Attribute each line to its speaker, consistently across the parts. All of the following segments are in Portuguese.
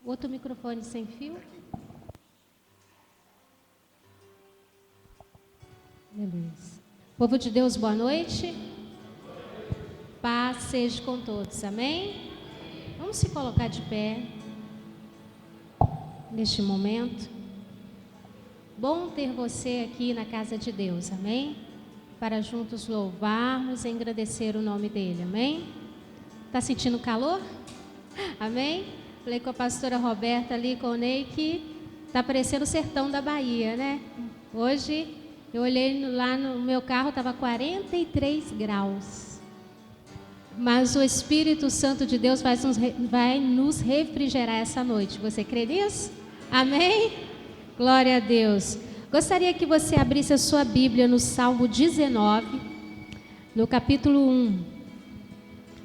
Speaker 1: Outro microfone sem fio. Beleza. Povo de Deus, boa noite. Paz seja com todos, amém? Vamos se colocar de pé neste momento. Bom ter você aqui na casa de Deus, amém? Para juntos louvarmos e engrandecer o nome dele, amém? Tá sentindo calor? Amém? Falei com a pastora Roberta ali, com o Ney, que tá parecendo o sertão da Bahia, né? Hoje eu olhei lá no meu carro, estava 43 graus. Mas o Espírito Santo de Deus vai nos refrigerar essa noite. Você crê nisso? Amém? Glória a Deus. Gostaria que você abrisse a sua Bíblia no Salmo 19, no capítulo 1,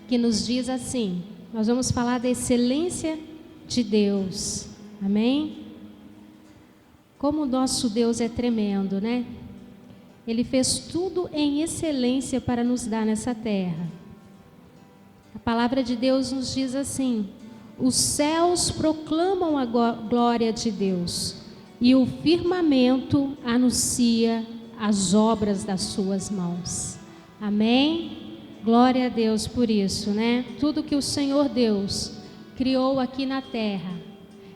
Speaker 1: que nos diz assim. Nós vamos falar da excelência de Deus. Amém? Como o nosso Deus é tremendo, né? Ele fez tudo em excelência para nos dar nessa terra. A palavra de Deus nos diz assim: os céus proclamam a glória de Deus, e o firmamento anuncia as obras das suas mãos. Amém? Glória a Deus por isso, né? Tudo que o Senhor Deus criou aqui na terra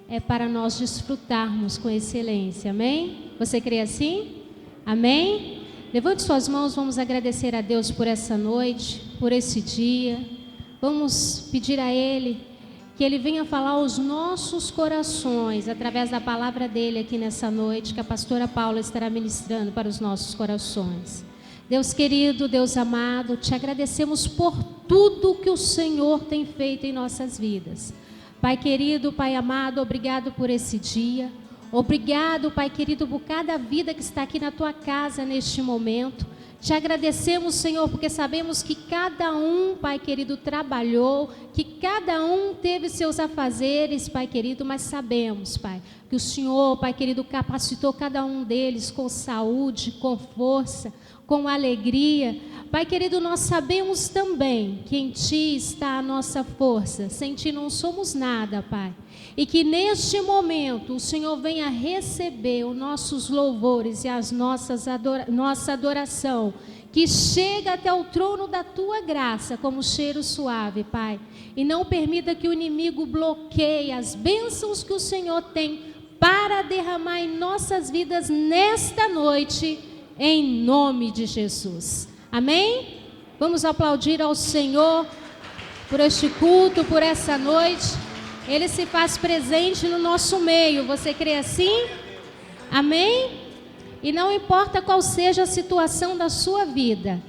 Speaker 1: é para nós desfrutarmos com excelência. Amém? Você crê assim? Amém? Levante suas mãos, vamos agradecer a Deus por essa noite, por esse dia. Vamos pedir a Ele que Ele venha falar aos nossos corações, através da palavra dEle aqui nessa noite, que a pastora Paula estará ministrando para os nossos corações. Deus querido, Deus amado, te agradecemos por tudo que o Senhor tem feito em nossas vidas. Pai querido, Pai amado, obrigado por esse dia. Obrigado, Pai querido, por cada vida que está aqui na Tua casa neste momento. Te agradecemos, Senhor, porque sabemos que cada um, Pai querido, trabalhou, que cada um teve seus afazeres, Pai querido, mas sabemos, Pai, que o Senhor, Pai querido, capacitou cada um deles com saúde, com força, com alegria. Pai querido, nós sabemos também que em Ti está a nossa força, sem Ti não somos nada, Pai. E que neste momento o Senhor venha receber os nossos louvores e as nossa adoração, que chega até o trono da Tua graça como cheiro suave, Pai. E não permita que o inimigo bloqueie as bênçãos que o Senhor tem para derramar em nossas vidas nesta noite, em nome de Jesus. Amém? Vamos aplaudir ao Senhor por este culto, por essa noite. Ele se faz presente no nosso meio. Você crê assim? Amém? E não importa qual seja a situação da sua vida,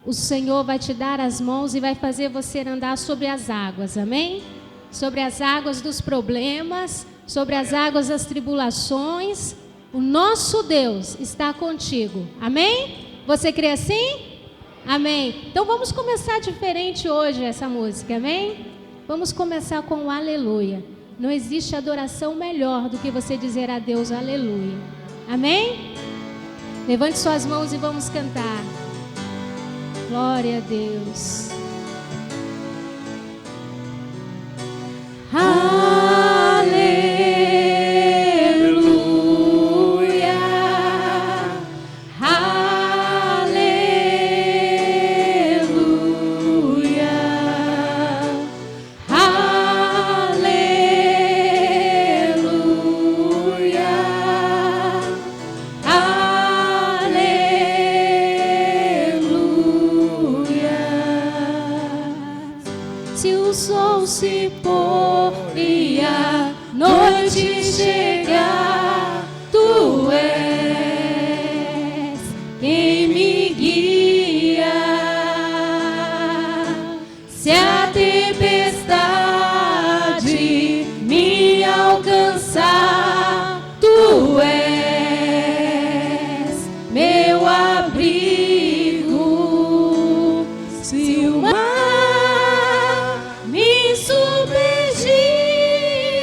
Speaker 1: o Senhor vai te dar as mãos e vai fazer você andar sobre as águas. Amém? Sobre as águas dos problemas, sobre as águas das tribulações. O nosso Deus está contigo. Amém? Você crê assim? Amém. Então vamos começar diferente hoje essa música. Amém? Vamos começar com o aleluia. Não existe adoração melhor do que você dizer a Deus aleluia. Amém? Levante suas mãos e vamos cantar. Glória a Deus. Aleluia. Se pôr e a noite chegar, Tu és quem me guia. Se a tempestade me alcançar, Tu és meu abrigo. Se o mar submergir,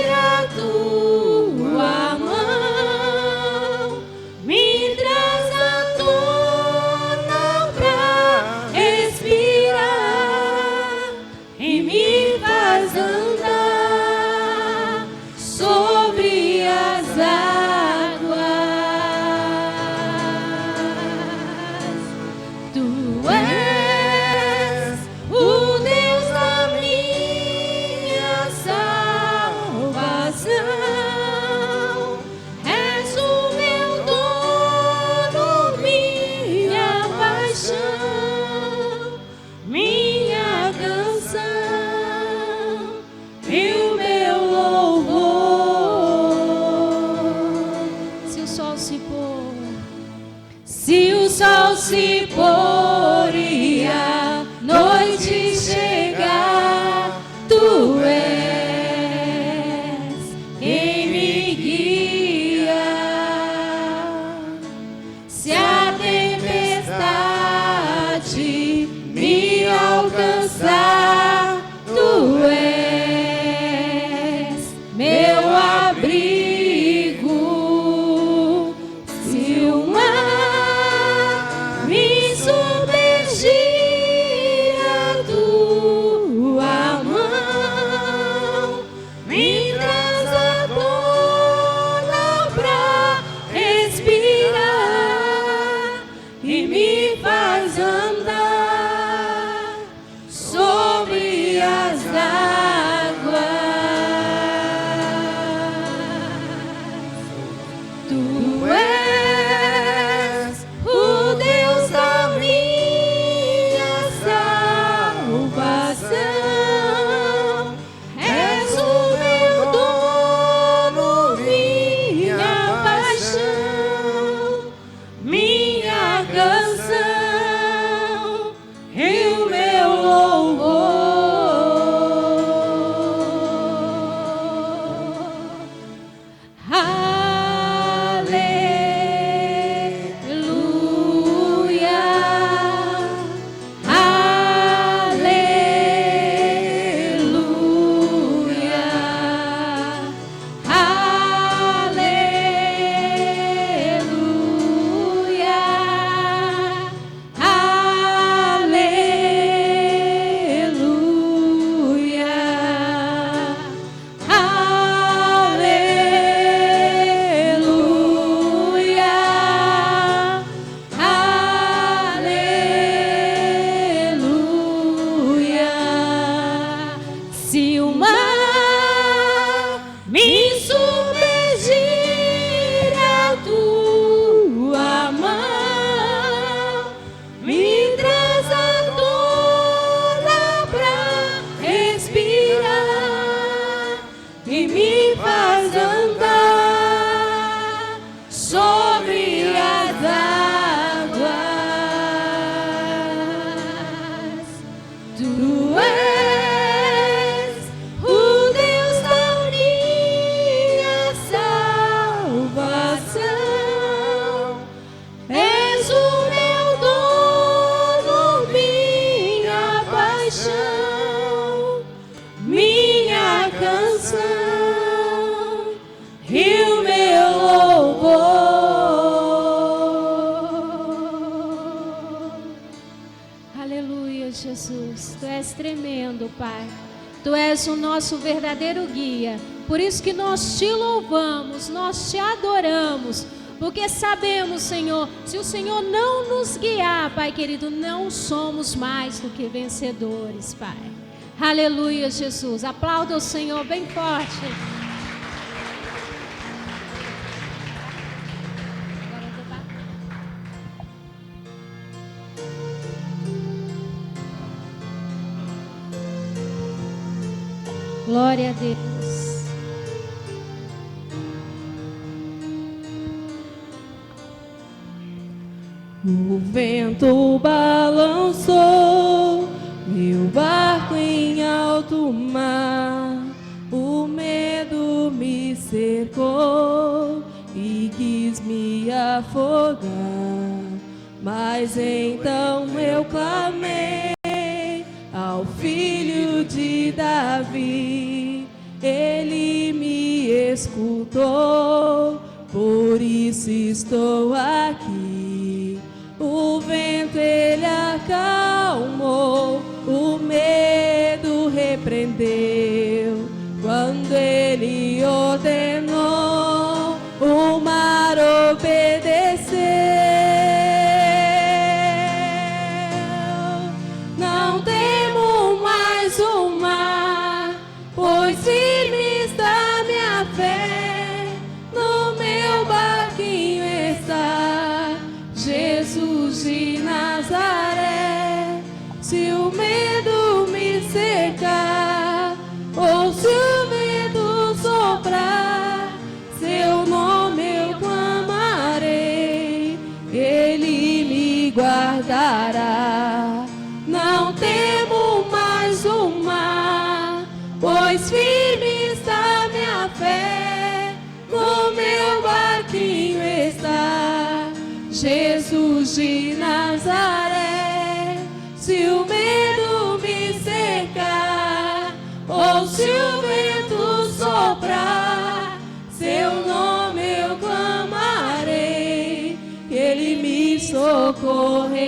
Speaker 1: a Tua
Speaker 2: me faz andar sobre as águas. Tu és o Deus da minha salvação. És o meu dono, minha paixão, minha canção e o meu louvor.
Speaker 1: Aleluia, Jesus. Tu és tremendo, Pai. Tu és o nosso verdadeiro guia. Por isso que nós te louvamos, nós te adoramos. Porque sabemos, Senhor, se o Senhor não nos guiar, Pai querido, não somos mais do que vencedores, Pai. Aleluia, Jesus. Aplauda o Senhor bem forte. Glória a Deus.
Speaker 2: O vento balançou meu barco em alto mar, o medo me cercou e quis me afogar, mas então eu clamei ao Filho de Davi, ele me escutou, por isso estou aqui. O vento ele acalmou, o medo repreendeu, quando ele ordenou, o mar obedeceu. Não temo mais o mar, pois firme está minha fé, no meu barquinho está Jesus de Nazaré. Se o medo me cercar, ou se o vento soprar, seu nome eu clamarei, ele me guardará. Não temo mais o mar, pois firme está minha fé, no meu barquinho está Jesus de Nazaré. Se o medo me cercar, ou se o vento soprar, seu nome eu clamarei, ele me socorrerá.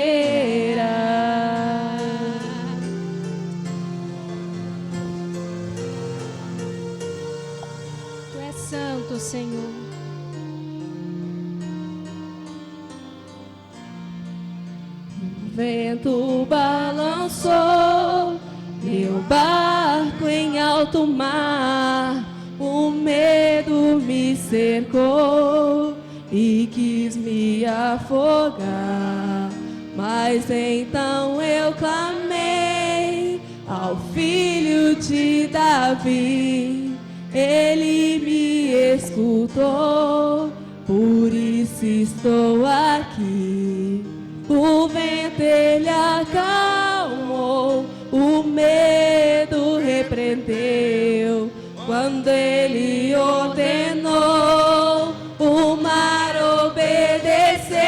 Speaker 1: Tu és santo, Senhor.
Speaker 2: O vento balançou meu barco em alto mar, o medo me cercou e quis me afogar, mas então eu clamei ao Filho de Davi, ele me escutou, por isso estou aqui. O vento ele acalmou, o medo repreendeu, quando ele ordenou, o mar obedeceu.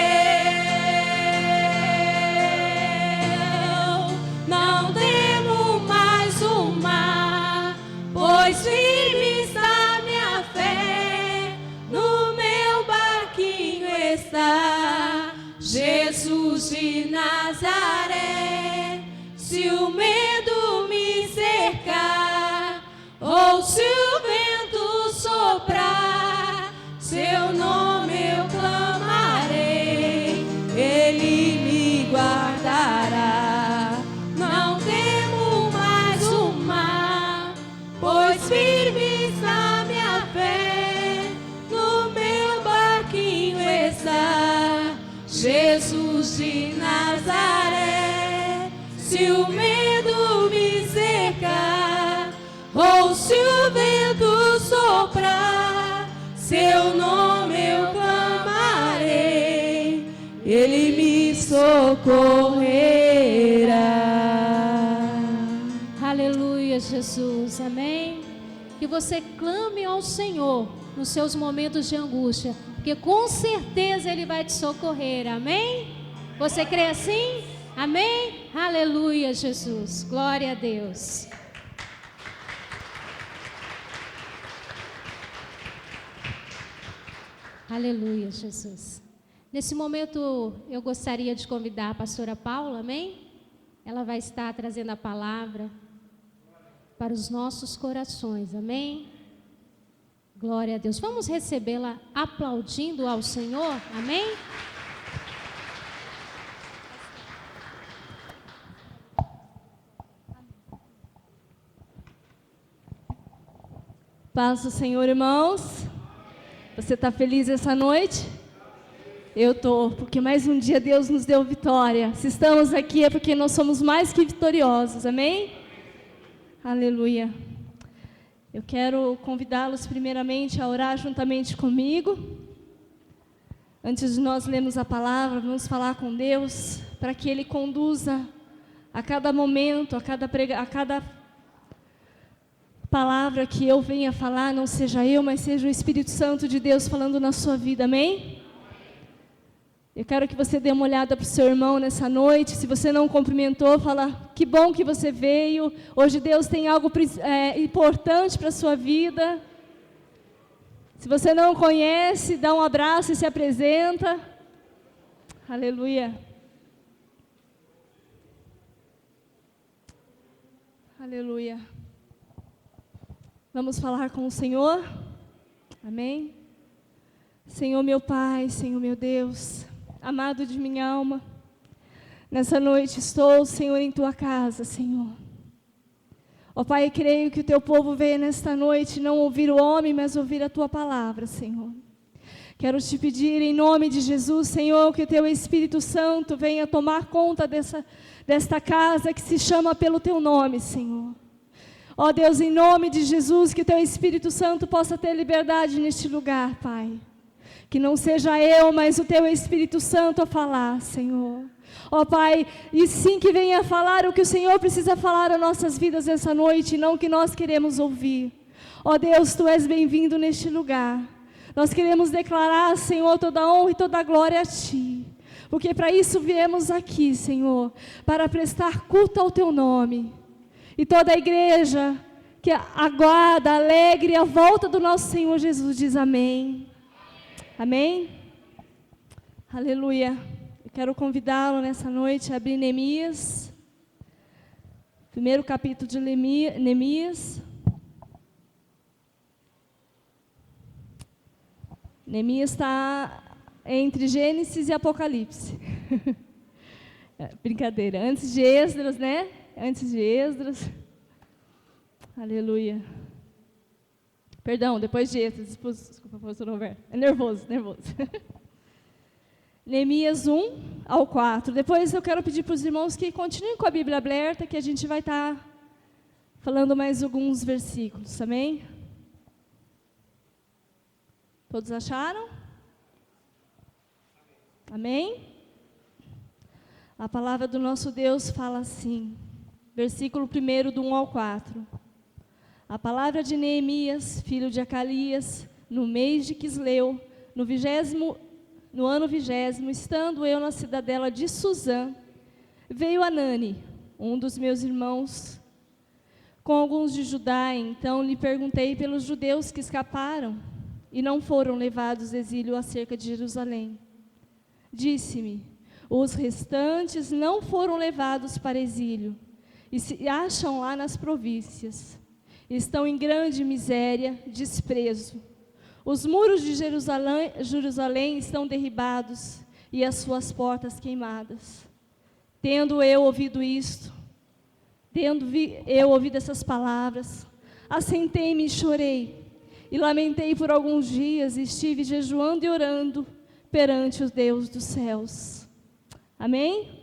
Speaker 2: Não temo mais o mar, pois firme está minha fé, no meu barquinho está Jesus de Nazaré. Se o medo me cercar, ou se o vento soprar, seu nome eu clamarei, ele me guardará. Não temo mais o mar, pois firme está minha fé, no meu barquinho está Jesus de Nazaré. Se o medo me cercar, ou se o vento soprar, socorrerá.
Speaker 1: Aleluia, Jesus, amém? Que você clame ao Senhor nos seus momentos de angústia, porque com certeza Ele vai te socorrer, amém? Você crê assim? Amém? Aleluia, Jesus, glória a Deus. Aleluia, Jesus. Nesse momento eu gostaria de convidar a pastora Paula, amém? Ela vai estar trazendo a palavra para os nossos corações, amém? Glória a Deus. Vamos recebê-la aplaudindo ao Senhor, amém?
Speaker 2: Paz do Senhor, irmãos. Você está feliz essa noite? Eu estou, porque mais um dia Deus nos deu vitória. Se estamos aqui é porque nós somos mais que vitoriosos, amém? Aleluia. Eu quero convidá-los primeiramente a orar juntamente comigo. Antes de nós lermos a palavra, vamos falar com Deus para que Ele conduza a cada momento, a cada palavra que eu venha falar, não seja eu, mas seja o Espírito Santo de Deus falando na sua vida, amém? Eu quero que você dê uma olhada para o seu irmão nessa noite. Se você não cumprimentou, fala, que bom que você veio. Hoje Deus tem algo importante para a sua vida. Se você não conhece, dá um abraço e se apresenta. Aleluia. Aleluia. Vamos falar com o Senhor? Amém? Senhor meu Pai, Senhor meu Deus, amado de minha alma, nessa noite estou, Senhor, em Tua casa, Senhor. Ó Pai, creio que o Teu povo veio nesta noite não ouvir o homem, mas ouvir a Tua palavra, Senhor. Quero te pedir em nome de Jesus, Senhor, que o Teu Espírito Santo venha tomar conta desta casa que se chama pelo Teu nome, Senhor. Ó Deus, em nome de Jesus, que Teu Espírito Santo possa ter liberdade neste lugar, Pai. Que não seja eu, mas o Teu Espírito Santo a falar, Senhor. Ó Pai, e sim que venha falar o que o Senhor precisa falar às nossas vidas essa noite, não o que nós queremos ouvir. Ó Deus, Tu és bem-vindo neste lugar. Nós queremos declarar, Senhor, toda a honra e toda a glória a Ti. Porque para isso viemos aqui, Senhor, para prestar culto ao Teu nome. E toda a igreja que aguarda, alegre a volta do nosso Senhor Jesus diz amém. Amém? Aleluia. Eu quero convidá-lo nessa noite a abrir Neemias. Primeiro capítulo de Neemias. Neemias está entre Gênesis e Apocalipse. Brincadeira. Antes de Esdras, né? Antes de Esdras. Aleluia. Perdão, depois de Esdras. Desculpa, pastor Roberto. É nervoso. Neemias 1 ao 4. Depois eu quero pedir para os irmãos que continuem com a Bíblia aberta, que a gente vai estar falando mais alguns versículos. Amém? Todos acharam? Amém? A palavra do nosso Deus fala assim. Versículo 1 do 1 ao 4. A palavra de Neemias, filho de Acalias, no mês de Quisleu, no ano 20º, estando eu na cidadela de Suzã, veio Anani, um dos meus irmãos, com alguns de Judá. Então lhe perguntei pelos judeus que escaparam e não foram levados ao exílio acerca de Jerusalém. Disse-me, os restantes não foram levados para exílio, e se acham lá nas províncias. Estão em grande miséria, desprezo. Os muros de Jerusalém estão derribados e as suas portas queimadas. Tendo eu ouvido essas palavras, assentei-me e chorei, e lamentei por alguns dias, e estive jejuando e orando perante o Deus dos céus. Amém?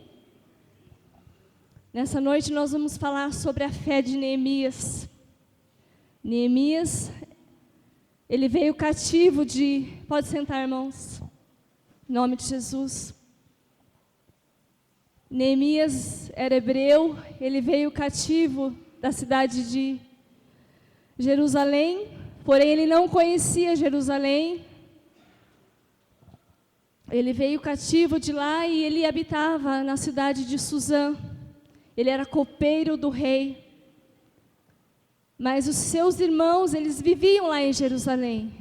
Speaker 2: Nessa noite nós vamos falar sobre a fé de Neemias. Neemias, ele veio cativo de... Pode sentar, irmãos. Em nome de Jesus. Neemias era hebreu, ele veio cativo da cidade de Jerusalém, porém ele não conhecia Jerusalém. Ele veio cativo de lá e ele habitava na cidade de Suzã. Ele era copeiro do rei. Mas os seus irmãos, eles viviam lá em Jerusalém.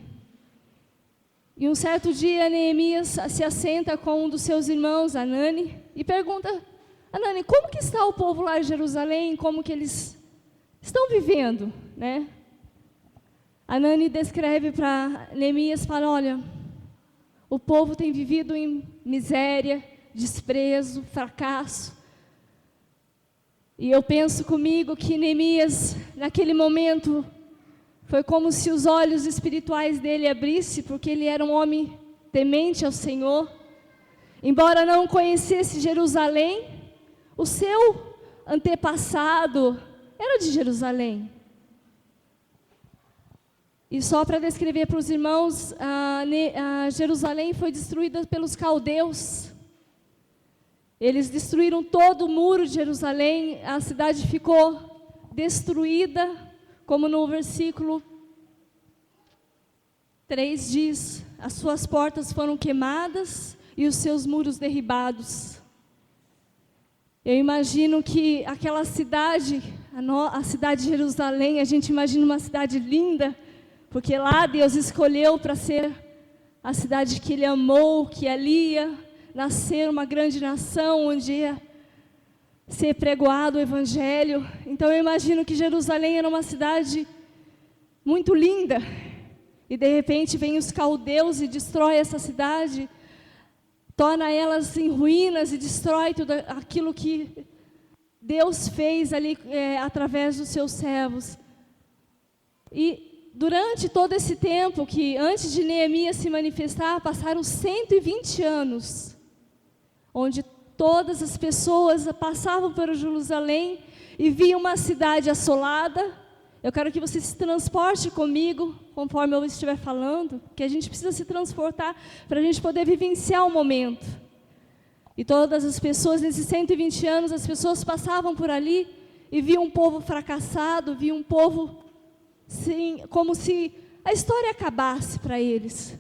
Speaker 2: E um certo dia, Neemias se assenta com um dos seus irmãos, Anani, e pergunta: Anani, como que está o povo lá em Jerusalém? Como que eles estão vivendo, né? Anani descreve para Neemias, fala: olha, o povo tem vivido em miséria, desprezo, fracasso. E eu penso comigo que Neemias, naquele momento, foi como se os olhos espirituais dele abrissem, porque ele era um homem temente ao Senhor. Embora não conhecesse Jerusalém, o seu antepassado era de Jerusalém. E só para descrever para os irmãos, Jerusalém foi destruída pelos caldeus. Eles destruíram todo o muro de Jerusalém, a cidade ficou destruída, como no versículo 3 diz: as suas portas foram queimadas e os seus muros derribados. Eu imagino que aquela cidade, a cidade de Jerusalém, a gente imagina uma cidade linda, porque lá Deus escolheu para ser a cidade que Ele amou, que ali ia nascer uma grande nação, onde ia ser pregoado o Evangelho. Então eu imagino que Jerusalém era uma cidade muito linda, e de repente vem os caldeus e destrói essa cidade, torna elas em ruínas e destrói tudo aquilo que Deus fez ali através dos seus servos. E durante todo esse tempo, que antes de Neemias se manifestar, passaram 120 anos, onde todas as pessoas passavam por Jerusalém e viam uma cidade assolada. Eu quero que você se transporte comigo, conforme eu estiver falando, que a gente precisa se transportar para a gente poder vivenciar o momento. E todas as pessoas, nesses 120 anos, as pessoas passavam por ali e viam um povo fracassado, viam um povo sim, como se a história acabasse para eles.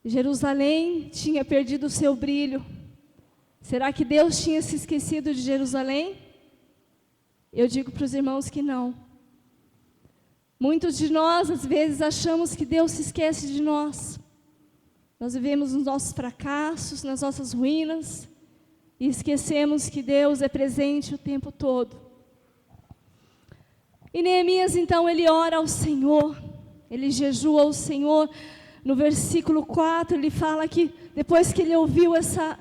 Speaker 2: Jerusalém tinha perdido o seu brilho. Será que Deus tinha se esquecido de Jerusalém? Eu digo para os irmãos que não. Muitos de nós, às vezes, achamos que Deus se esquece de nós. Nós vivemos nos nossos fracassos, nas nossas ruínas, e esquecemos que Deus é presente o tempo todo. E Neemias, então, ele ora ao Senhor, ele jejua ao Senhor. No versículo 4, ele fala que depois que ele ouviu essa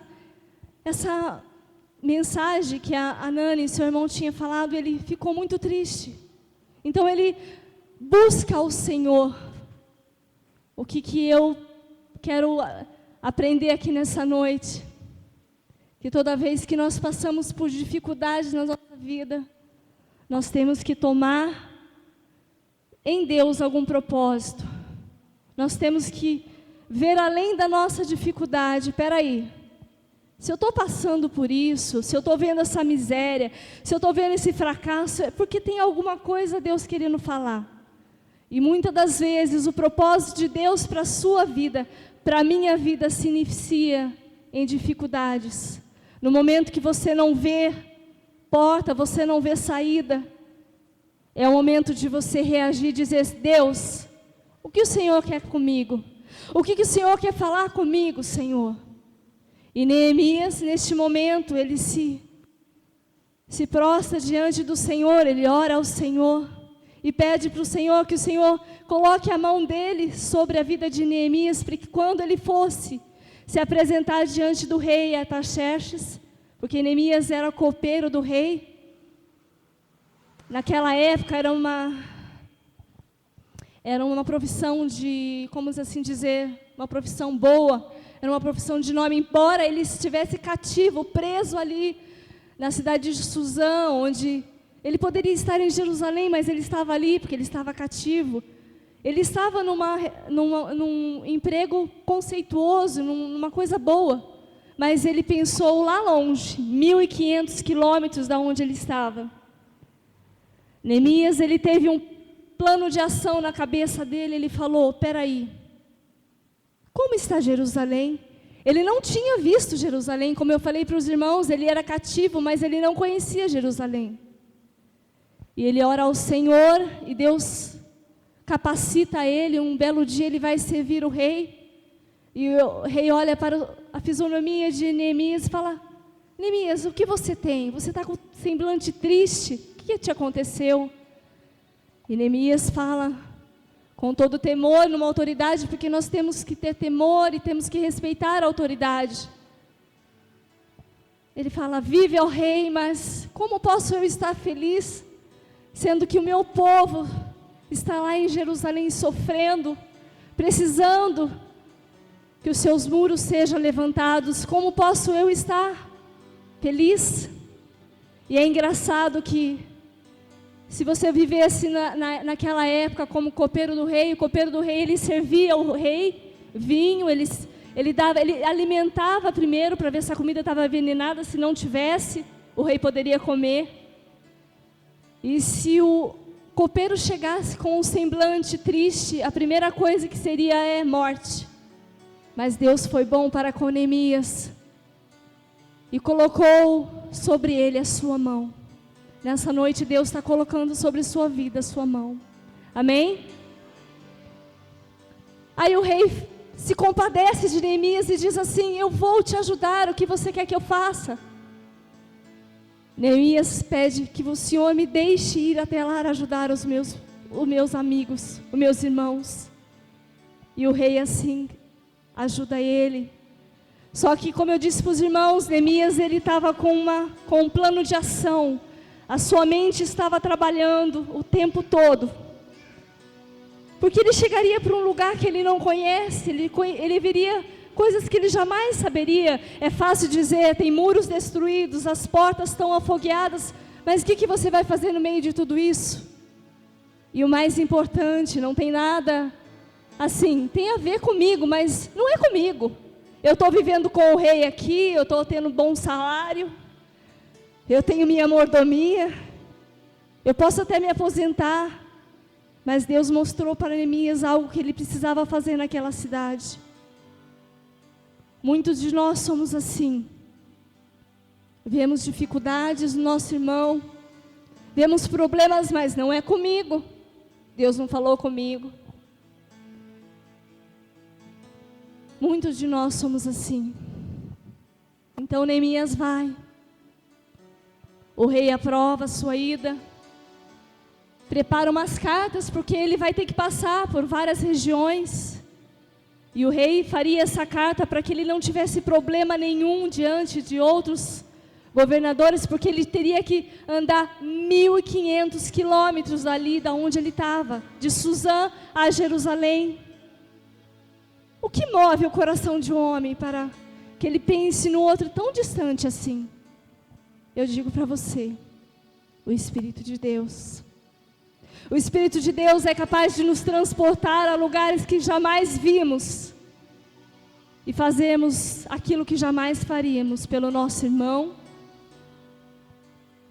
Speaker 2: mensagem que a Anani, seu irmão, tinha falado, ele ficou muito triste. Então ele busca ao Senhor. O que eu quero aprender aqui nessa noite? Que toda vez que nós passamos por dificuldades na nossa vida, nós temos que tomar em Deus algum propósito. Nós temos que ver além da nossa dificuldade. Espera aí, se eu estou passando por isso, se eu estou vendo essa miséria, se eu estou vendo esse fracasso, é porque tem alguma coisa Deus querendo falar. E muitas das vezes o propósito de Deus para a sua vida, para a minha vida, se inicia em dificuldades. No momento que você não vê porta, você não vê saída, é o momento de você reagir e dizer: Deus, o que o Senhor quer comigo? O que o Senhor quer falar comigo, Senhor? E Neemias, neste momento, ele se prostra diante do Senhor, ele ora ao Senhor e pede para o Senhor que o Senhor coloque a mão dele sobre a vida de Neemias, para que quando ele fosse se apresentar diante do rei Artaxerxes, porque Neemias era copeiro do rei, naquela época era uma profissão de, como assim dizer, uma profissão boa, era uma profissão de nome, embora ele estivesse cativo, preso ali na cidade de Suzã, onde ele poderia estar em Jerusalém, mas ele estava ali porque ele estava cativo. Ele estava num emprego conceituoso, numa coisa boa, mas ele pensou lá longe, 1.500 quilômetros da onde ele estava. Neemias, ele teve um plano de ação na cabeça dele, ele falou, peraí, como está Jerusalém? Ele não tinha visto Jerusalém, como eu falei para os irmãos, ele era cativo, mas ele não conhecia Jerusalém. E ele ora ao Senhor, e Deus capacita ele, um belo dia ele vai servir o rei, e o rei olha para a fisionomia de Neemias e fala, Neemias, o que você tem? Você está com semblante triste, o que te aconteceu? E Neemias fala, com todo temor, numa autoridade, porque nós temos que ter temor e temos que respeitar a autoridade. Ele fala, vive ó rei, mas como posso eu estar feliz, sendo que o meu povo está lá em Jerusalém sofrendo, precisando que os seus muros sejam levantados, como posso eu estar feliz? E é engraçado que, se você vivesse naquela época como copeiro do rei, o copeiro do rei, ele servia ao rei vinho, ele alimentava primeiro para ver se a comida estava envenenada, se não tivesse, o rei poderia comer. E se o copeiro chegasse com um semblante triste, a primeira coisa que seria é morte. Mas Deus foi bom para com Neemias e colocou sobre ele a sua mão. Nessa noite Deus está colocando sobre sua vida a sua mão. Amém? Aí o rei se compadece de Neemias e diz assim, eu vou te ajudar, o que você quer que eu faça? Neemias pede que o Senhor me deixe ir até lá ajudar os meus amigos, os meus irmãos. E o rei assim ajuda ele. Só que, como eu disse para os irmãos, Neemias ele estava com um plano de ação. A sua mente estava trabalhando o tempo todo. Porque ele chegaria para um lugar que ele não conhece, ele veria coisas que ele jamais saberia. É fácil dizer, tem muros destruídos, as portas estão afogueadas, mas o que você vai fazer no meio de tudo isso? E o mais importante, não tem nada assim, tem a ver comigo, mas não é comigo. Eu estou vivendo com o rei aqui, eu estou tendo bom salário, eu tenho minha mordomia, eu posso até me aposentar, mas Deus mostrou para Neemias algo que ele precisava fazer naquela cidade. Muitos de nós somos assim, vemos dificuldades no nosso irmão, vemos problemas, mas não é comigo, Deus não falou comigo. Muitos de nós somos assim. Então Neemias vai, o rei aprova a sua ida, prepara umas cartas, porque ele vai ter que passar por várias regiões, e o rei faria essa carta para que ele não tivesse problema nenhum diante de outros governadores, porque ele teria que andar 1.500 quilômetros dali, da onde ele estava, de Suzã a Jerusalém. O que move o coração de um homem para que ele pense no outro tão distante assim? Eu digo para você, o Espírito de Deus. O Espírito de Deus é capaz de nos transportar a lugares que jamais vimos e fazermos aquilo que jamais faríamos pelo nosso irmão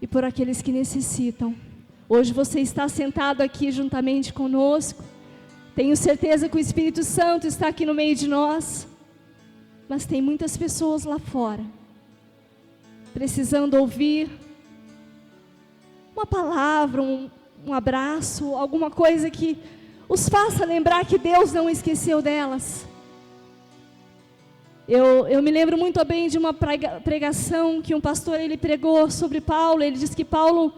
Speaker 2: e por aqueles que necessitam. Hoje você está sentado aqui juntamente conosco. Tenho certeza que o Espírito Santo está aqui no meio de nós, mas tem muitas pessoas lá fora, precisando ouvir uma palavra, um abraço, alguma coisa que os faça lembrar que Deus não esqueceu delas. Eu me lembro muito bem de uma pregação que um pastor ele pregou sobre Paulo. Ele disse que Paulo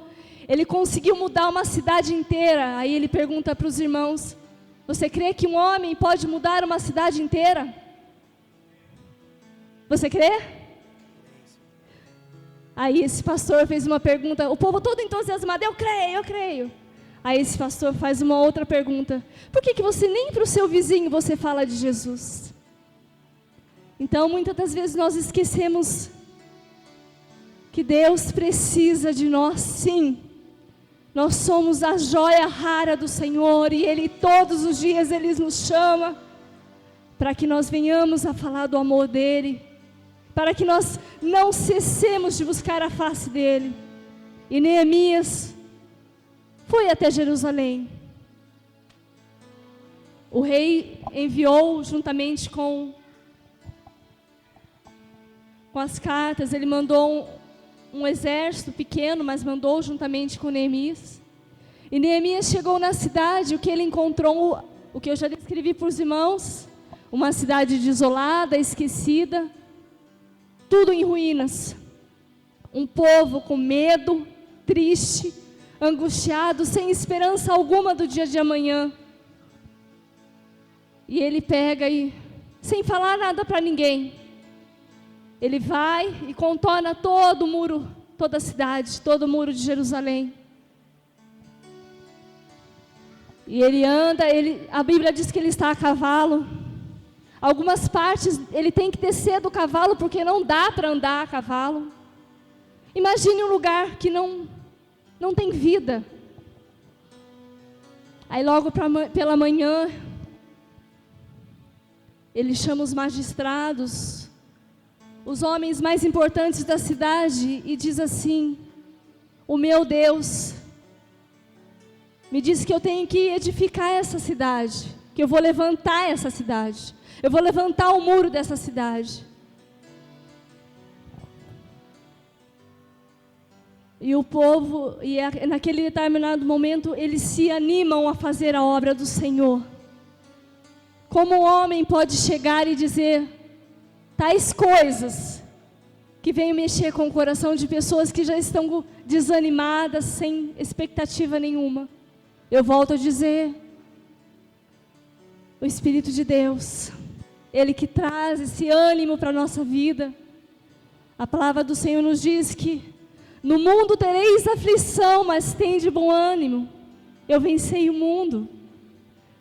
Speaker 2: ele conseguiu mudar uma cidade inteira. Aí ele pergunta para os irmãos: você crê que um homem pode mudar uma cidade inteira? Você crê? Aí esse pastor fez uma pergunta, o povo todo entusiasmado: eu creio. Aí esse pastor faz uma outra pergunta: por que você nem para o seu vizinho você fala de Jesus? Então muitas das vezes nós esquecemos que Deus precisa de nós, sim. Nós somos a joia rara do Senhor, e Ele todos os dias Ele nos chama para que nós venhamos a falar do amor dEle, para que nós não cessemos de buscar a face dele. E Neemias foi até Jerusalém. O rei enviou juntamente com as cartas, ele mandou um exército pequeno, mas mandou juntamente com Neemias. E Neemias chegou na cidade, o que ele encontrou, o que eu já descrevi para os irmãos, uma cidade desolada, esquecida, tudo em ruínas. Um povo com medo, triste, angustiado, sem esperança alguma do dia de amanhã. E ele pega e, sem falar nada para ninguém, ele vai e contorna todo o muro, toda a cidade, todo o muro de Jerusalém. E ele anda, a Bíblia diz que ele está a cavalo. Algumas partes ele tem que descer do cavalo porque não dá para andar a cavalo. Imagine um lugar que não tem vida. Aí logo pela manhã, ele chama os magistrados, os homens mais importantes da cidade, e diz assim: o meu Deus me disse que eu tenho que edificar essa cidade, que eu vou levantar essa cidade, eu vou levantar o muro dessa cidade. E o povo, naquele determinado momento, eles se animam a fazer a obra do Senhor. Como um homem pode chegar e dizer tais coisas que vêm mexer com o coração de pessoas que já estão desanimadas, sem expectativa nenhuma? Eu volto a dizer, o Espírito de Deus, Ele que traz esse ânimo para a nossa vida. A palavra do Senhor nos diz que no mundo tereis aflição, mas tende bom ânimo. Eu venci o mundo.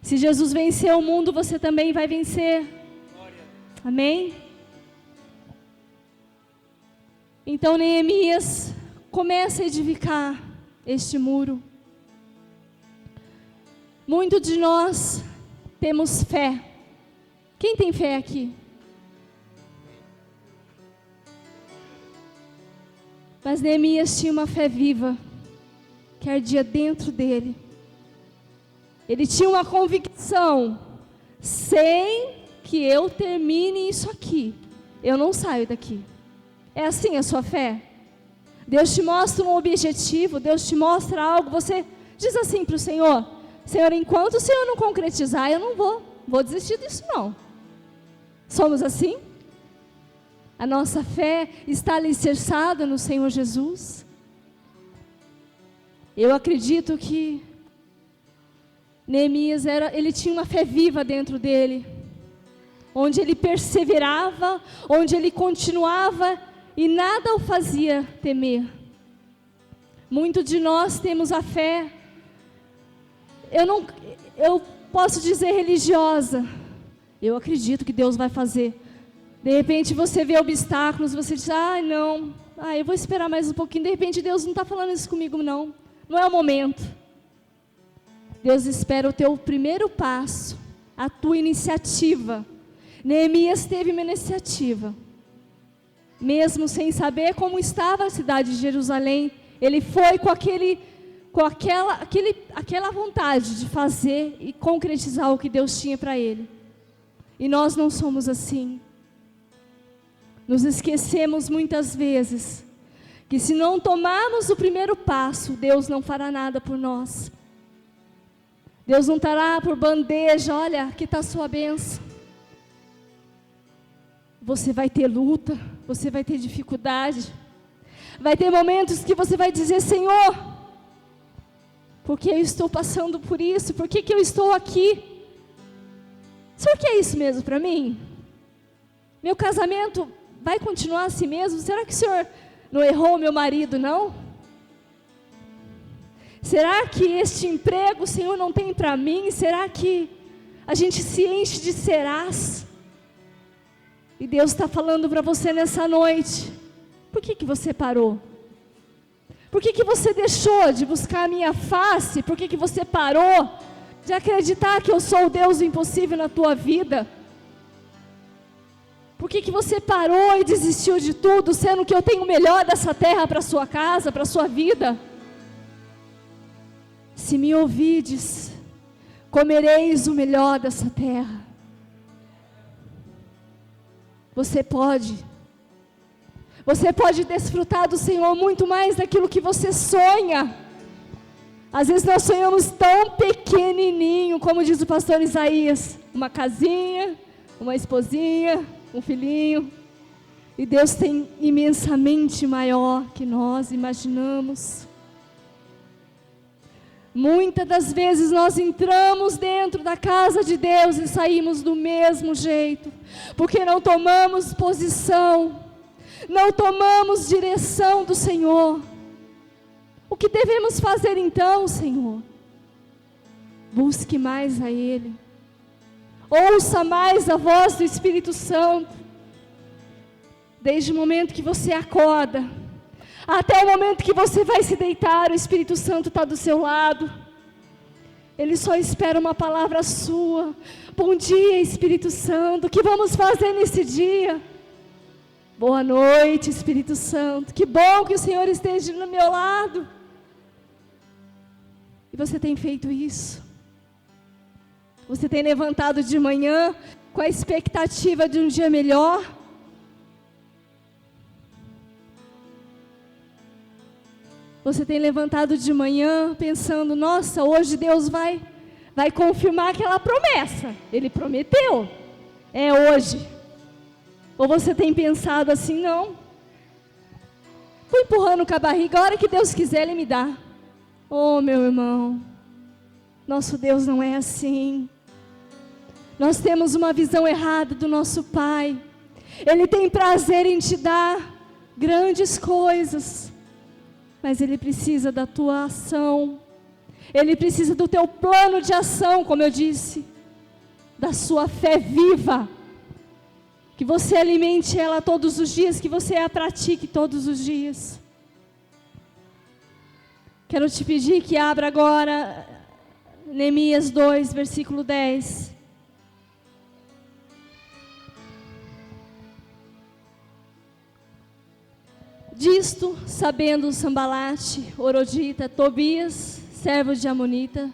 Speaker 2: Se Jesus venceu o mundo, você também vai vencer. Amém? Então Neemias começa a edificar este muro. Muitos de nós temos fé. Quem tem fé aqui? Mas Neemias tinha uma fé viva, que ardia dentro dele. Ele tinha uma convicção: sem que eu termine isso aqui, eu não saio daqui. É assim a sua fé? Deus te mostra um objetivo, Deus te mostra algo, você diz assim para o Senhor: Senhor, enquanto o Senhor não concretizar, eu não vou desistir disso não. Somos assim? A nossa fé está alicerçada no Senhor Jesus? Eu acredito que Neemias ele tinha uma fé viva dentro dele, onde ele perseverava, onde ele continuava e nada o fazia temer. Muitos de nós temos a fé, eu posso dizer religiosa, eu acredito que Deus vai fazer. De repente você vê obstáculos, você diz: não, eu vou esperar mais um pouquinho. De repente Deus não está falando isso comigo não é o momento. Deus espera o teu primeiro passo, a tua iniciativa. Neemias teve uma iniciativa, mesmo sem saber como estava a cidade de Jerusalém, ele foi com aquela vontade de fazer e concretizar o que Deus tinha para ele. E nós não somos assim. Nos esquecemos muitas vezes que se não tomarmos o primeiro passo, Deus não fará nada por nós. Deus não estará por bandeja: olha, aqui está a sua bênção. Você vai ter luta, você vai ter dificuldade, vai ter momentos que você vai dizer: Senhor, por que eu estou passando por isso? Por que eu estou aqui? O Senhor quer isso mesmo para mim? Meu casamento vai continuar assim mesmo? Será que o Senhor não errou meu marido, não? Será que este emprego o Senhor não tem para mim? Será que a gente se enche de serás? E Deus está falando para você nessa noite: por que você parou? Por que você deixou de buscar a minha face? Por que você parou de acreditar que eu sou o Deus do impossível na tua vida? Por que você parou e desistiu de tudo, sendo que eu tenho o melhor dessa terra para a sua casa, para a sua vida? Se me ouvides, comereis o melhor dessa terra. Você pode desfrutar do Senhor muito mais daquilo que você sonha. Às vezes nós sonhamos tão pequenininho, como diz o pastor Isaías, uma casinha, uma esposinha, um filhinho, e Deus tem imensamente maior que nós imaginamos. Muitas das vezes nós entramos dentro da casa de Deus e saímos do mesmo jeito, porque não tomamos posição, não tomamos direção do Senhor. O que devemos fazer então, Senhor? Busque mais a Ele, ouça mais a voz do Espírito Santo, desde o momento que você acorda, até o momento que você vai se deitar, o Espírito Santo está do seu lado. Ele só espera uma palavra sua. Bom dia, Espírito Santo, o que vamos fazer nesse dia? Boa noite, Espírito Santo, que bom que o Senhor esteja do meu lado. E você tem feito isso? Você tem levantado de manhã com a expectativa de um dia melhor? Você tem levantado de manhã pensando, nossa, hoje Deus vai confirmar aquela promessa. Ele prometeu, é hoje. Ou você tem pensado assim, não, vou empurrando com a barriga, a hora que Deus quiser Ele me dá. Oh, meu irmão, nosso Deus não é assim. Nós temos uma visão errada do nosso Pai. Ele tem prazer em te dar grandes coisas, mas Ele precisa da tua ação. Ele precisa do teu plano de ação, como eu disse, da sua fé viva, que você alimente ela todos os dias, que você a pratique todos os dias. Quero te pedir que abra agora Neemias 2, versículo 10. Disto, sabendo Sambalate, Horodita, Tobias, servos de Amonita,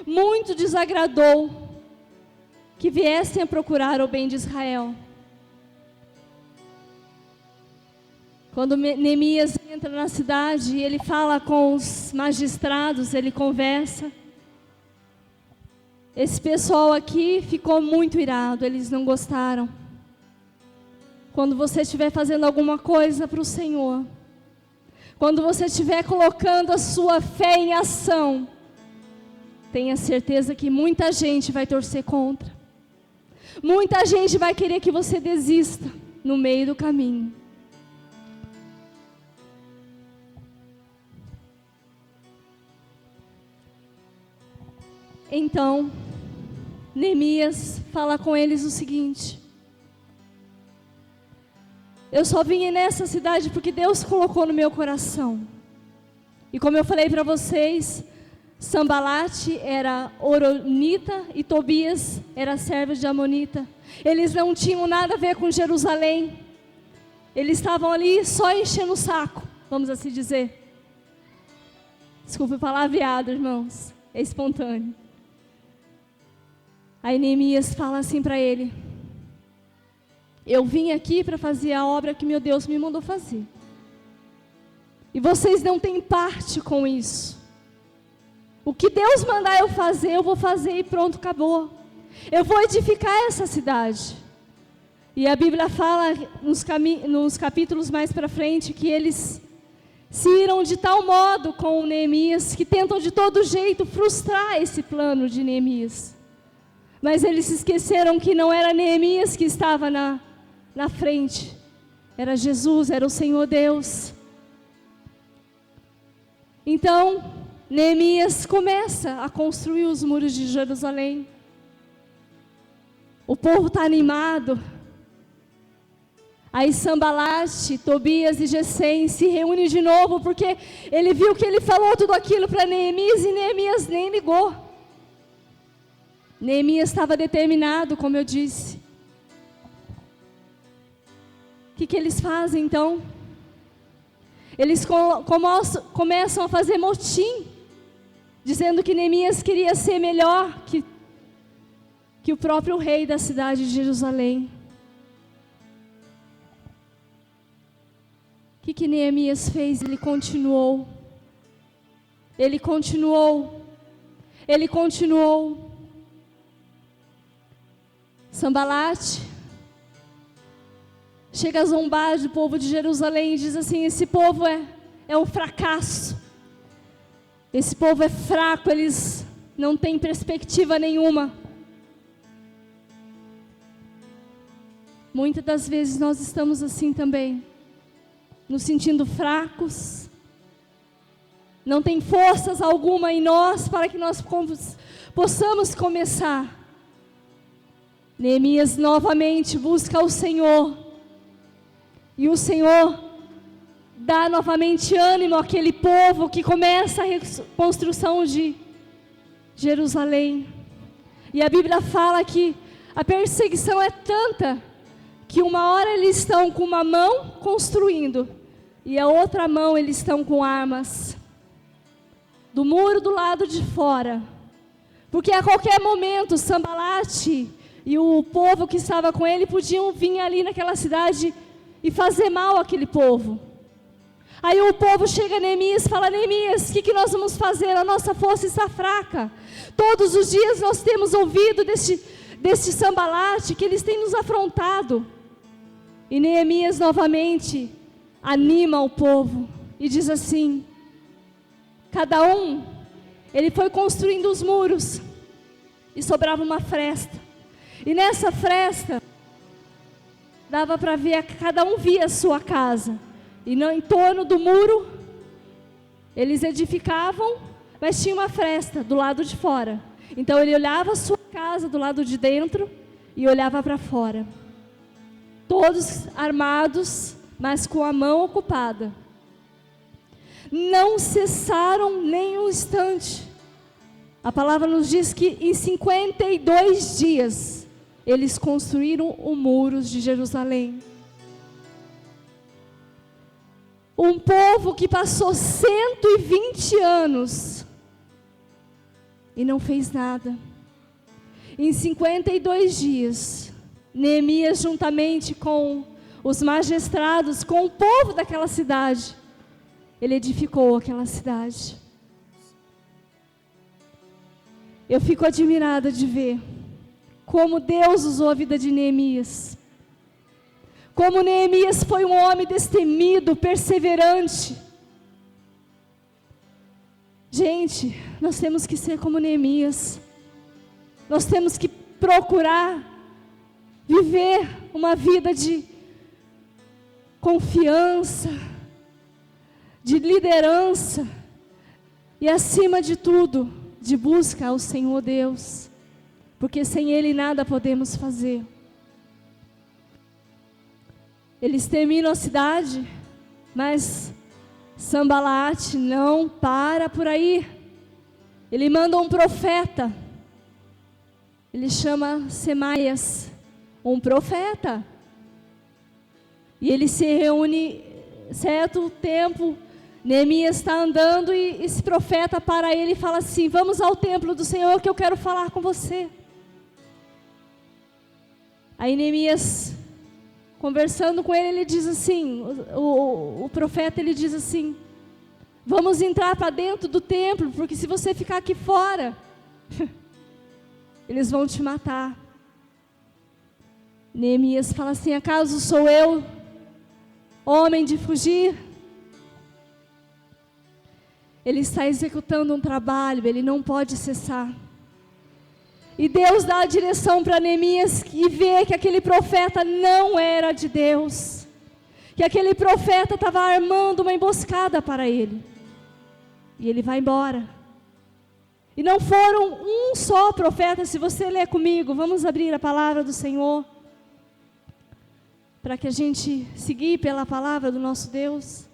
Speaker 2: muito desagradou que viessem a procurar o bem de Israel. Quando Neemias entra na cidade, ele fala com os magistrados, ele conversa. Esse pessoal aqui ficou muito irado, eles não gostaram. Quando você estiver fazendo alguma coisa para o Senhor, quando você estiver colocando a sua fé em ação, tenha certeza que muita gente vai torcer contra. Muita gente vai querer que você desista no meio do caminho. Então, Neemias fala com eles o seguinte: eu só vim nessa cidade porque Deus colocou no meu coração. E como eu falei para vocês, Sambalate era Horonita e Tobias era servo de Amonita. Eles não tinham nada a ver com Jerusalém. Eles estavam ali só enchendo o saco, vamos assim dizer. Desculpe falar viado, irmãos, é espontâneo. Aí Neemias fala assim para ele: eu vim aqui para fazer a obra que meu Deus me mandou fazer. E vocês não têm parte com isso. O que Deus mandar eu fazer, eu vou fazer e pronto, acabou. Eu vou edificar essa cidade. E a Bíblia fala nos capítulos mais para frente que eles se iram de tal modo com Neemias que tentam de todo jeito frustrar esse plano de Neemias. Mas eles se esqueceram que não era Neemias que estava na frente. Era Jesus, era o Senhor Deus. Então, Neemias começa a construir os muros de Jerusalém. O povo está animado. Aí Sambalate, Tobias e Gesem se reúnem de novo, porque ele viu que ele falou tudo aquilo para Neemias e Neemias nem ligou. Neemias estava determinado, como eu disse. O que eles fazem então? Eles começam a fazer motim, dizendo que Neemias queria ser melhor que o próprio rei da cidade de Jerusalém. O que Neemias fez? Ele continuou. Ele continuou. Ele continuou. Sanbalate chega a zombar do povo de Jerusalém e diz assim: esse povo é um fracasso. Esse povo é fraco, eles não têm perspectiva nenhuma. Muitas das vezes nós estamos assim também, nos sentindo fracos, não tem forças alguma em nós para que nós possamos começar. Neemias novamente busca o Senhor, e o Senhor dá novamente ânimo àquele povo que começa a reconstrução de Jerusalém. E a Bíblia fala que a perseguição é tanta, que uma hora eles estão com uma mão construindo, e a outra mão eles estão com armas, do muro do lado de fora, porque a qualquer momento Sanbalate e o povo que estava com ele podiam vir ali naquela cidade e fazer mal àquele povo. Aí o povo chega a Neemias e fala: Neemias, o que nós vamos fazer? A nossa força está fraca. Todos os dias nós temos ouvido deste Sanbalate, que eles têm nos afrontado. E Neemias novamente anima o povo e diz assim: cada um, ele foi construindo os muros, e sobrava uma fresta. E nessa fresta, dava para ver, cada um via a sua casa. E em torno do muro, eles edificavam, mas tinha uma fresta do lado de fora. Então ele olhava a sua casa do lado de dentro e olhava para fora. Todos armados, mas com a mão ocupada. Não cessaram nem um instante. A palavra nos diz que em 52 dias, eles construíram os muros de Jerusalém. Um povo que passou 120 anos e não fez nada. Em 52 dias, Neemias, juntamente com os magistrados, com o povo daquela cidade, ele edificou aquela cidade. Eu fico admirada de ver como Deus usou a vida de Neemias. Como Neemias foi um homem destemido, perseverante. Gente, nós temos que ser como Neemias. Nós temos que procurar viver uma vida de confiança, de liderança e, acima de tudo, de busca ao Senhor Deus, porque sem Ele nada podemos fazer. Eles terminam a cidade, mas Sanbalate não para por aí. Ele manda um profeta, ele chama Semaias, um profeta, e ele se reúne, certo tempo, Neemias está andando e esse profeta para ele e fala assim: vamos ao templo do Senhor que eu quero falar com você. Aí Neemias, conversando com ele, ele diz assim, o profeta, ele diz assim: vamos entrar para dentro do templo, porque se você ficar aqui fora, eles vão te matar. Neemias fala assim: acaso sou eu homem de fugir? Ele está executando um trabalho, ele não pode cessar. E Deus dá a direção para Neemias e vê que aquele profeta não era de Deus, que aquele profeta estava armando uma emboscada para ele. E ele vai embora. E não foram um só profeta. Se você ler comigo, vamos abrir a palavra do Senhor, para que a gente seguir pela palavra do nosso Deus.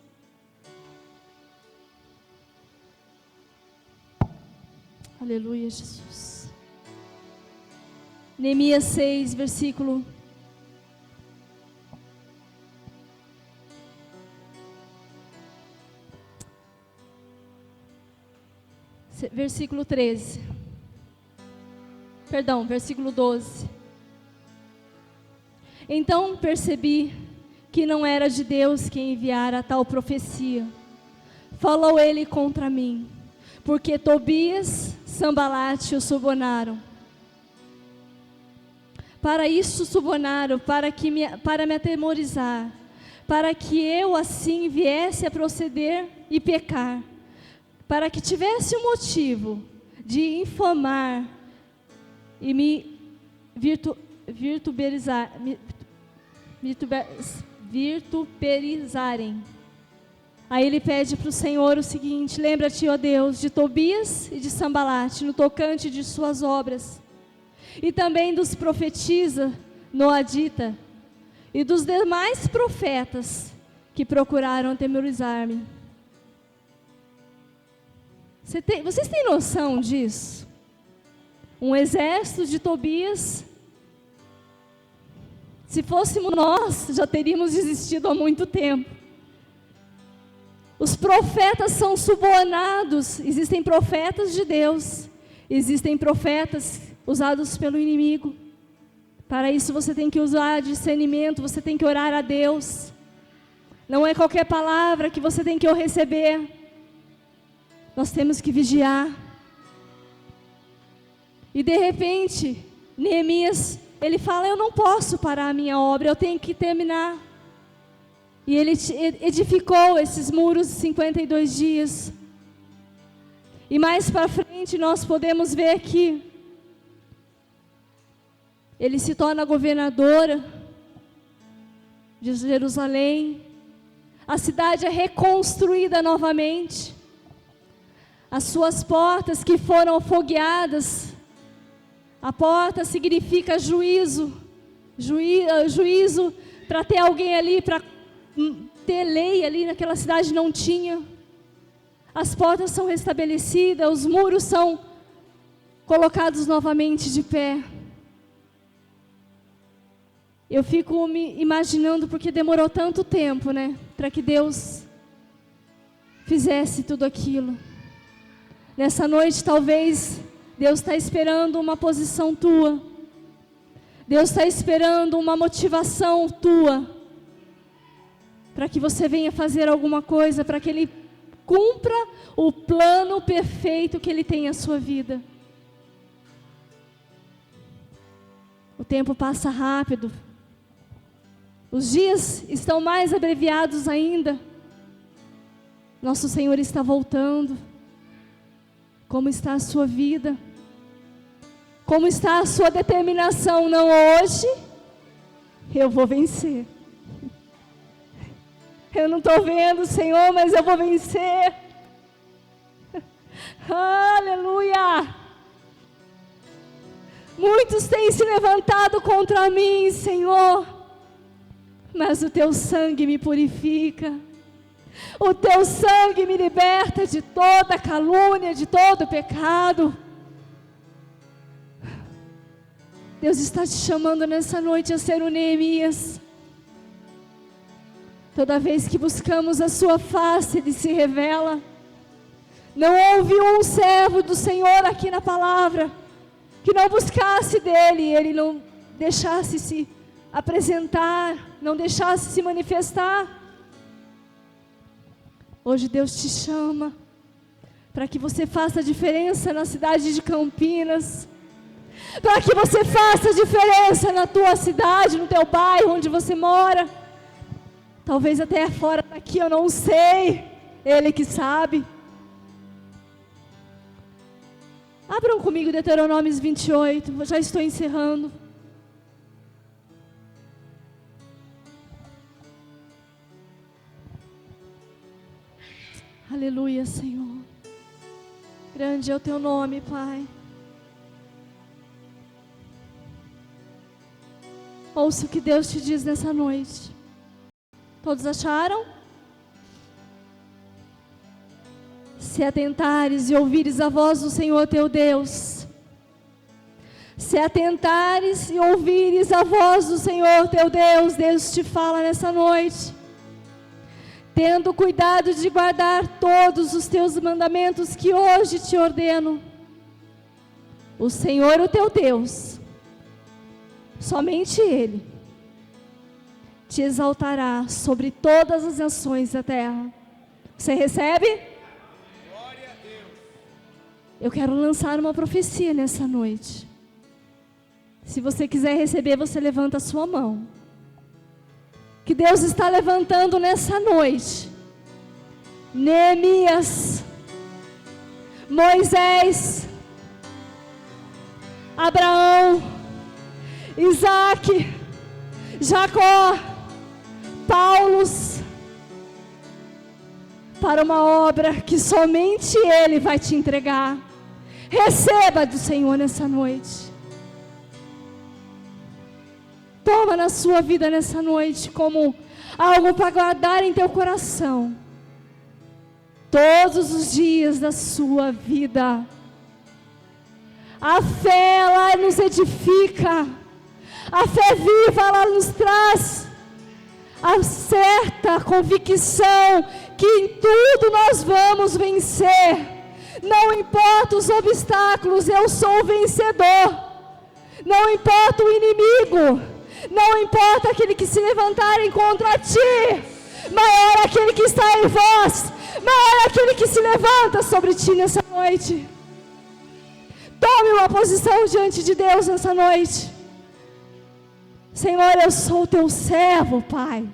Speaker 2: Aleluia, Jesus. Neemias 6, versículo versículo 13. Perdão, versículo 12. Então percebi que não era de Deus quem enviara tal profecia. Falou ele contra mim, porque Tobias, Sambalate o subornaram. Para isso subornaram, para me atemorizar, para que eu assim viesse a proceder e pecar, para que tivesse um motivo de infamar e me vituperizarem. Aí ele pede para o Senhor o seguinte: lembra-te, ó Deus, de Tobias e de Sambalate, no tocante de suas obras, e também dos profetisa Noadita, e dos demais profetas que procuraram atemorizar-me. Vocês têm noção disso? Um exército de Tobias. Se fôssemos nós, já teríamos desistido há muito tempo. Os profetas são subornados. Existem profetas de Deus, existem profetas usados pelo inimigo. Para isso você tem que usar discernimento, você tem que orar a Deus. Não é qualquer palavra que você tem que receber. Nós temos que vigiar. E de repente, Neemias, ele fala: eu não posso parar a minha obra, eu tenho que terminar. E ele edificou esses muros em 52 dias. E mais para frente nós podemos ver que ele se torna governadora de Jerusalém. A cidade é reconstruída novamente. As suas portas que foram fogueadas, a porta significa juízo, juízo para ter alguém ali, para ter lei ali naquela cidade não tinha. As portas são restabelecidas, os muros são colocados novamente de pé. Eu fico me imaginando porque demorou tanto tempo, né, para que Deus fizesse tudo aquilo. Nessa noite talvez Deus está esperando uma posição tua. Deus está esperando uma motivação tua, para que você venha fazer alguma coisa, para que Ele cumpra o plano perfeito que Ele tem à sua vida. O tempo passa rápido. Os dias estão mais abreviados ainda. Nosso Senhor está voltando. Como está a sua vida? Como está a sua determinação? Não, hoje eu vou vencer. Eu não estou vendo, Senhor, mas eu vou vencer. Aleluia! Muitos têm se levantado contra mim, Senhor, mas o Teu sangue me purifica. O Teu sangue me liberta de toda calúnia, de todo pecado. Deus está te chamando nessa noite a ser o Neemias. Toda vez que buscamos a sua face, Ele se revela. Não houve um servo do Senhor aqui na palavra que não buscasse dEle, Ele não deixasse se apresentar, não deixasse se manifestar. Hoje Deus te chama para que você faça a diferença na cidade de Campinas, para que você faça a diferença na tua cidade, no teu bairro onde você mora. Talvez até fora daqui, eu não sei, Ele que sabe. Abram comigo Deuteronômio 28, eu já estou encerrando. Aleluia, Senhor. Grande é o Teu nome, Pai. Ouça o que Deus te diz nessa noite. Todos acharam? Se atentares e ouvires a voz do Senhor teu Deus, se atentares e ouvires a voz do Senhor teu Deus, Deus te fala nessa noite, tendo cuidado de guardar todos os teus mandamentos que hoje te ordeno, o Senhor, o teu Deus, somente Ele, te exaltará sobre todas as nações da terra. Você recebe?
Speaker 3: Glória a Deus.
Speaker 2: Eu quero lançar uma profecia nessa noite. Se você quiser receber, você levanta a sua mão. Que Deus está levantando nessa noite Neemias, Moisés, Abraão, Isaac, Jacó, Paulos, para uma obra que somente Ele vai te entregar. Receba do Senhor nessa noite. Toma na sua vida nessa noite como algo para guardar em teu coração todos os dias da sua vida. A fé, ela nos edifica. A fé viva, ela nos traz a certa convicção que em tudo nós vamos vencer. Não importa os obstáculos, eu sou o vencedor. Não importa o inimigo, não importa aquele que se levantarem contra ti, maior é aquele que está em vós, maior é aquele que se levanta sobre ti nessa noite. Tome uma posição diante de Deus nessa noite. Senhor, eu sou o teu servo, Pai.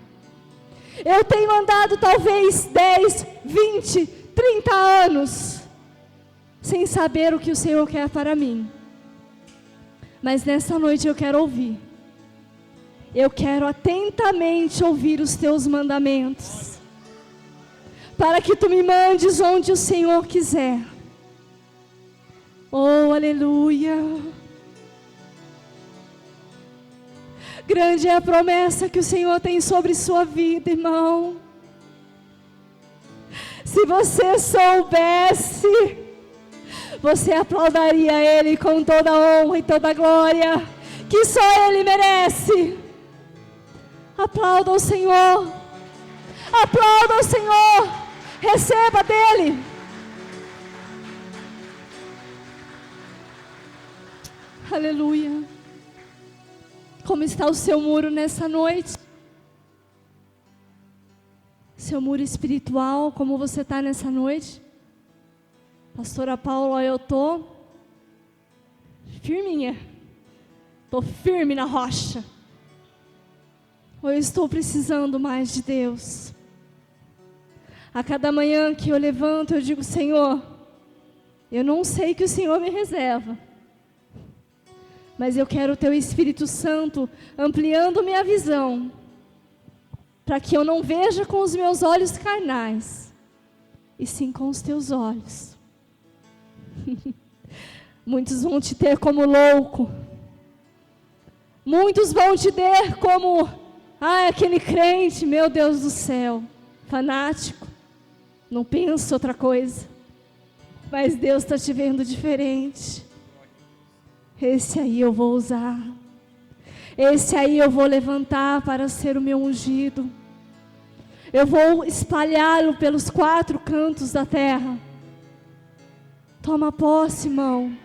Speaker 2: Eu tenho andado talvez 10, 20, 30 anos sem saber o que o Senhor quer para mim. Mas nessa noite eu quero ouvir. Eu quero atentamente ouvir os teus mandamentos, para que tu me mandes onde o Senhor quiser. Oh, aleluia. Grande é a promessa que o Senhor tem sobre sua vida, irmão. Se você soubesse, você aplaudiria Ele com toda a honra e toda a glória que só Ele merece. Aplauda o Senhor. Aplauda o Senhor. Receba dEle. Aleluia. Como está o seu muro nessa noite? Seu muro espiritual, como você está nessa noite? Pastora Paula, eu estou firminha. Estou firme na rocha. Ou eu estou precisando mais de Deus? A cada manhã que eu levanto, eu digo: Senhor, eu não sei o que o Senhor me reserva, mas eu quero o Teu Espírito Santo ampliando minha visão, para que eu não veja com os meus olhos carnais, e sim com os Teus olhos. Muitos vão te ter como louco. Muitos vão te ter como, aquele crente, meu Deus do céu, fanático, não pensa outra coisa. Mas Deus está te vendo diferente. Esse aí eu vou usar. Esse aí eu vou levantar para ser o meu ungido. Eu vou espalhá-lo pelos 4 cantos da terra. Toma posse, irmão.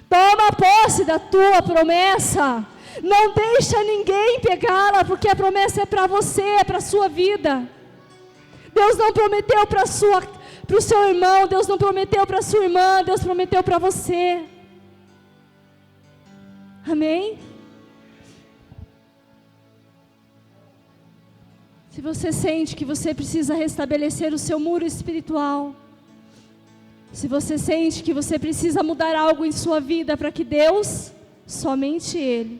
Speaker 2: Toma posse da tua promessa. Não deixa ninguém pegá-la, porque a promessa é para você, é para a sua vida. Deus não prometeu para o seu irmão, Deus não prometeu para a sua irmã, Deus prometeu para você. Amém? Se você sente que você precisa restabelecer o seu muro espiritual, se você sente que você precisa mudar algo em sua vida para que Deus, somente Ele,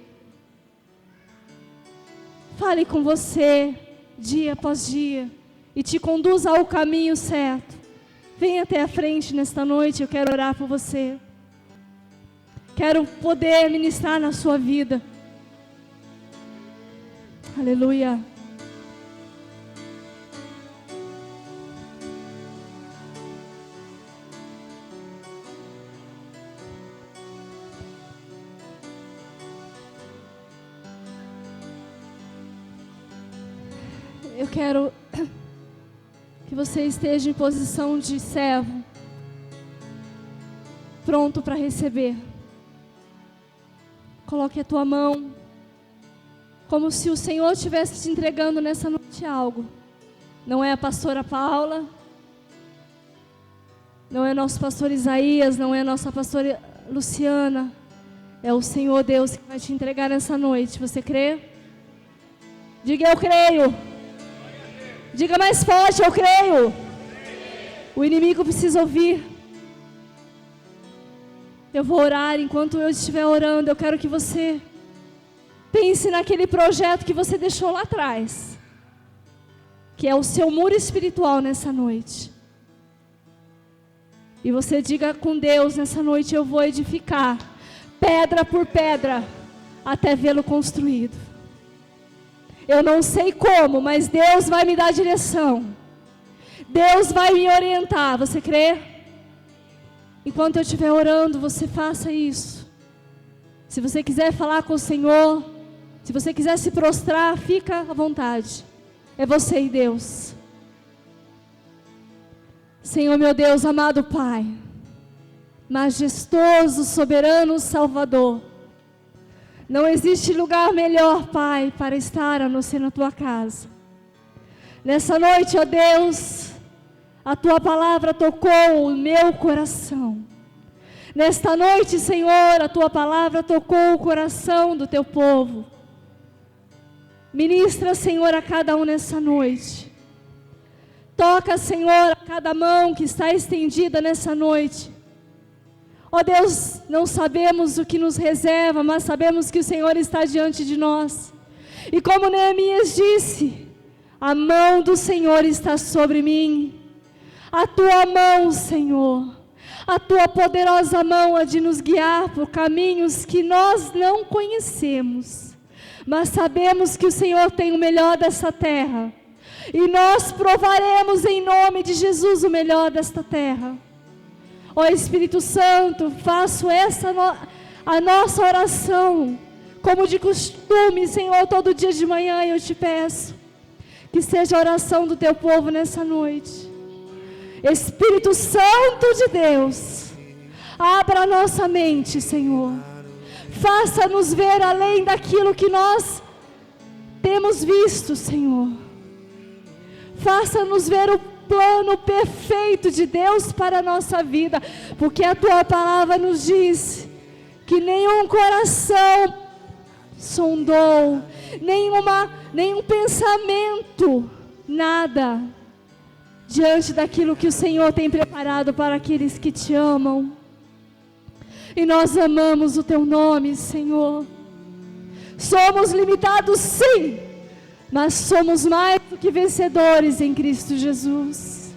Speaker 2: fale com você dia após dia e te conduza ao caminho certo. Venha até a frente nesta noite, eu quero orar por você. Quero poder ministrar na sua vida. Aleluia. Eu quero que você esteja em posição de servo, pronto para receber. Coloque a tua mão, como se o Senhor estivesse te entregando nessa noite algo. Não é a pastora Paula, não é nosso pastor Isaías, não é a nossa pastora Luciana. É o Senhor Deus que vai te entregar nessa noite. Você crê? Diga: eu creio. Diga mais forte: eu creio. O inimigo precisa ouvir. Eu vou orar. Enquanto eu estiver orando, eu quero que você pense naquele projeto que você deixou lá atrás, que é o seu muro espiritual nessa noite. E você diga com Deus nessa noite: eu vou edificar pedra por pedra até vê-lo construído. Eu não sei como, mas Deus vai me dar direção. Deus vai me orientar. Você crê? Enquanto eu estiver orando, você faça isso. Se você quiser falar com o Senhor, se você quiser se prostrar, fica à vontade. É você e Deus. Senhor meu Deus, amado Pai, majestoso, soberano Salvador, não existe lugar melhor, Pai, para estar a não ser na Tua casa. Nessa noite, ó Deus, a Tua palavra tocou o meu coração. Nesta noite, Senhor, a Tua palavra tocou o coração do Teu povo. Ministra, Senhor, a cada um nessa noite. Toca, Senhor, a cada mão que está estendida nessa noite. Ó Deus, não sabemos o que nos reserva, mas sabemos que o Senhor está diante de nós. E como Neemias disse, a mão do Senhor está sobre mim. A Tua mão, Senhor, a Tua poderosa mão há de nos guiar por caminhos que nós não conhecemos. Mas sabemos que o Senhor tem o melhor dessa terra. E nós provaremos em nome de Jesus o melhor desta terra. Ó Espírito Santo, faço a nossa oração, como de costume, Senhor, todo dia de manhã eu te peço, que seja a oração do Teu povo nessa noite. Espírito Santo de Deus, abra a nossa mente, Senhor. Faça-nos ver além daquilo que nós temos visto, Senhor. Faça-nos ver o plano perfeito de Deus para a nossa vida, porque a Tua palavra nos diz que nenhum coração sondou, nenhum pensamento, nada, diante daquilo que o Senhor tem preparado para aqueles que Te amam. E nós amamos o Teu nome, Senhor. Somos limitados, sim, mas somos mais do que vencedores em Cristo Jesus.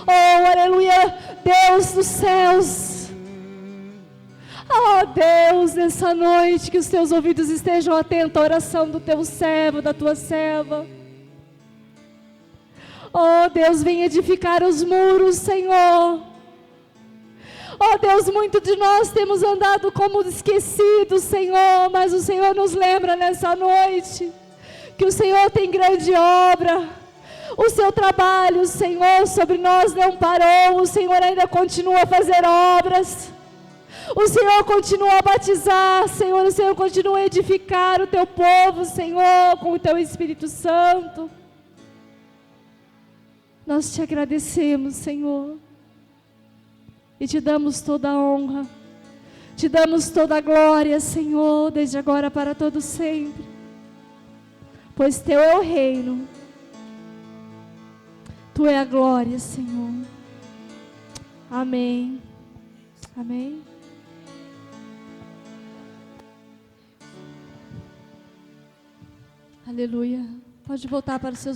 Speaker 2: Oh, aleluia, Deus dos céus. Oh, Deus, nessa noite, que os Teus ouvidos estejam atentos à oração do Teu servo, da Tua serva. Oh, Deus, vem edificar os muros, Senhor. Oh, Deus, muito de nós temos andado como esquecidos, Senhor, mas o Senhor nos lembra nessa noite que o Senhor tem grande obra. O Seu trabalho, Senhor, sobre nós não parou. O Senhor ainda continua a fazer obras. O Senhor continua a batizar, Senhor. O Senhor continua a edificar o Teu povo, Senhor, com o Teu Espírito Santo. Nós Te agradecemos, Senhor, e Te damos toda a honra. Te damos toda a glória, Senhor, desde agora para todo sempre. Pois Teu é o reino, Tu é a glória, Senhor. Amém. Amém. Aleluia. Pode voltar para os seus